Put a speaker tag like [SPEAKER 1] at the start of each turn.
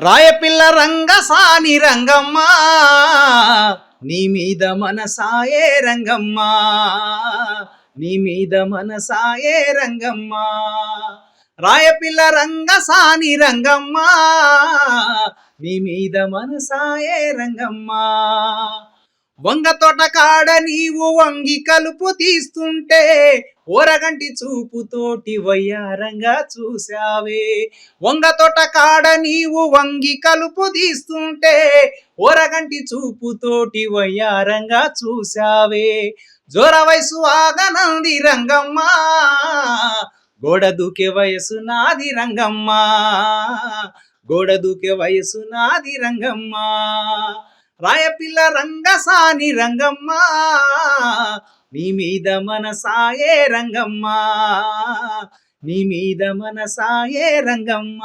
[SPEAKER 1] రాయపిల్ల రంగసాని రంగమ్మ నీ మీద మనసాయే రంగమ్మ నీ మీద మనసాయే రంగమ్మ రాయపిల్ల రంగసాని రంగమ్మ నీ మీద మనసాయే రంగమ్మ వంగ తోట కాడ నీవు వంగి కలుపు తీస్తుంటే ఓరగంటి చూపుతోటి వయ్యారంగా చూసావే వంగ తోట కాడ నీవు వంగి కలుపు తీస్తుంటే ఓరగంటి చూపుతోటి వయ్యారంగా చూసావే జోర వయసు ఆగనంది రంగమ్మ గోడ దూకే వయసు నాది రంగమ్మ గోడ దూకే వయసు నాది రంగమ్మ రాయపిల్ల రంగసాని రంగమ్మ నీ మీద మనసాయే రంగమ్మ నీ మీద మనసాయే రంగమ్మ